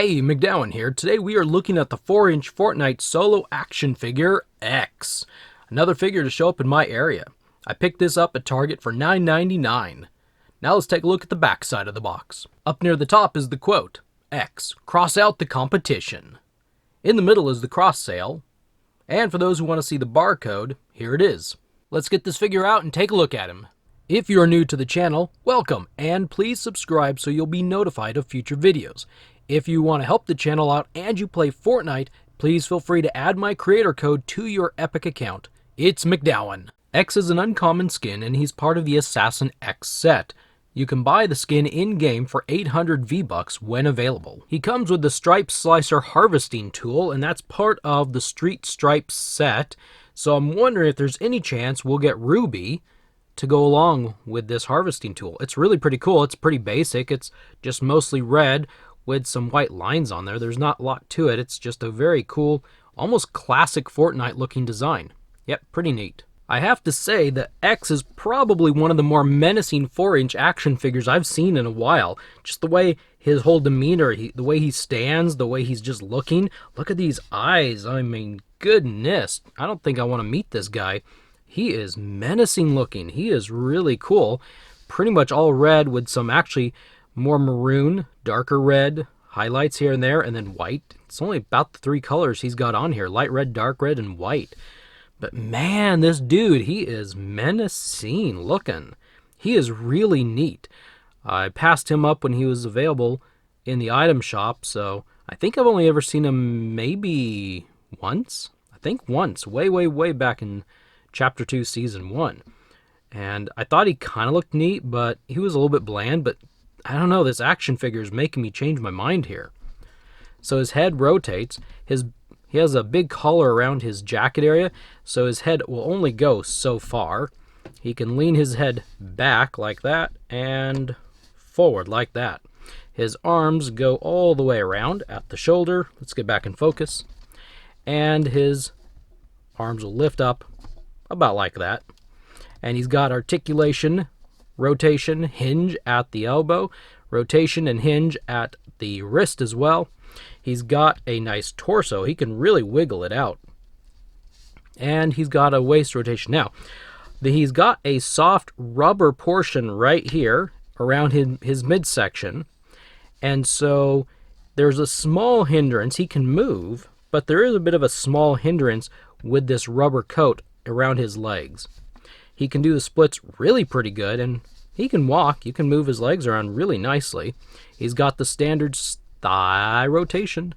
Hey, MacDowin here. Today we are looking at the 4-inch Fortnite solo action figure X. Another figure to show up in my area. I picked this up at Target for $9.99. Now let's take a look at the back side of the box. Up near the top is the quote, X, cross out the competition. In the middle is the cross sale. And for those who want to see the barcode, here it is. Let's get this figure out and take a look at him. If you are new to the channel, welcome, and please subscribe so you'll be notified of future videos. If you want to help the channel out and you play Fortnite, please feel free to add my creator code to your Epic account. It's MacDowin. X is an uncommon skin and he's part of the Assassin X set. You can buy the skin in-game for 800 V-Bucks when available. He comes with the Stripe Slicer harvesting tool, and that's part of the Street Stripes set. So I'm wondering if there's any chance we'll get Ruby to go along with this harvesting tool. It's really pretty cool. It's pretty basic. It's just mostly red with some white lines on there. There's not a lot to it. It's just a very cool, almost classic Fortnite looking design. Yep, pretty neat. I have to say that X is probably one of the more menacing 4-inch action figures I've seen in a while. Just the way his whole demeanor, the way he stands, the way he's just looking. Look at these eyes. I mean, goodness. I don't think I want to meet this guy. He is menacing looking. He is really cool. Pretty much all red with some actually more maroon, darker red highlights here and there, and then white. It's only about the 3 colors he's got on here, light red, dark red, and white. But man, this dude, he is menacing looking. He is really neat. I passed him up when he was available in the item shop, so I think I've only ever seen him maybe once. I think once, way back in Chapter 2, Season 1. And I thought he kind of looked neat, but he was a little bit bland, but I don't know, this action figure is making me change my mind here. So his head rotates. He has a big collar around his jacket area, so his head will only go so far. He can lean his head back like that and forward like that. His arms go all the way around at the shoulder. Let's get back in focus. And his arms will lift up about like that. And he's got articulation, rotation, hinge at the elbow, rotation and hinge at the wrist as well. He's got a nice torso. He can really wiggle it out. And he's got a waist rotation. Now, he's got a soft rubber portion right here around his midsection. And so there's a small hindrance. He can move, but there is a bit of a small hindrance with this rubber coat around his legs. He can do the splits really pretty good, and he can walk. You can move his legs around really nicely. He's got the standard thigh rotation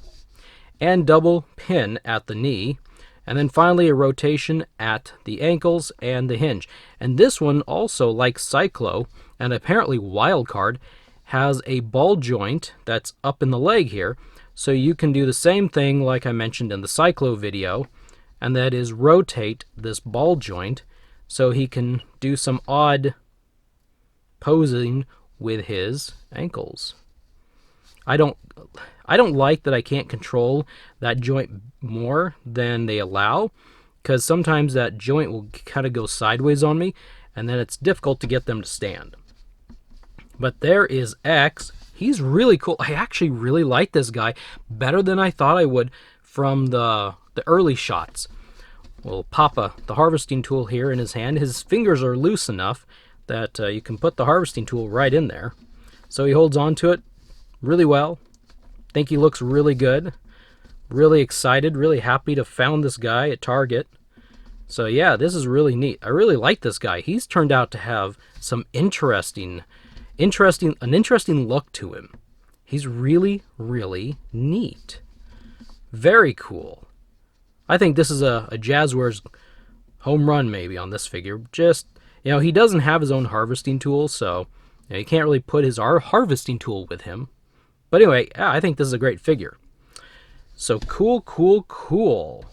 and double pin at the knee, and then finally a rotation at the ankles and the hinge. And this one also, like Cyclo and apparently Wildcard, has a ball joint that's up in the leg here, so you can do the same thing like I mentioned in the Cyclo video, and that is rotate this ball joint so he can do some odd posing with his ankles. I don't like that I can't control that joint more than they allow, because sometimes that joint will kind of go sideways on me, and then it's difficult to get them to stand. But there is X. He's really cool. I actually really like this guy better than I thought I would from the early shots. We'll pop the harvesting tool here in his hand. His fingers are loose enough that you can put the harvesting tool right in there. So he holds on to it really well. Think he looks really good. Really excited, really happy to have found this guy at Target. So yeah, this is really neat. I really like this guy. He's turned out to have some an interesting look to him. He's really neat. Very cool. I think this is a Jazwares home run maybe on this figure. Just, he doesn't have his own harvesting tool, so you can't really put his harvesting tool with him. But anyway, yeah, I think this is a great figure. So cool.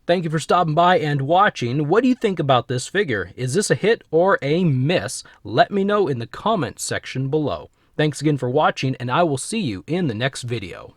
Thank you for stopping by and watching. What do you think about this figure? Is this a hit or a miss? Let me know in the comments section below. Thanks again for watching, and I will see you in the next video.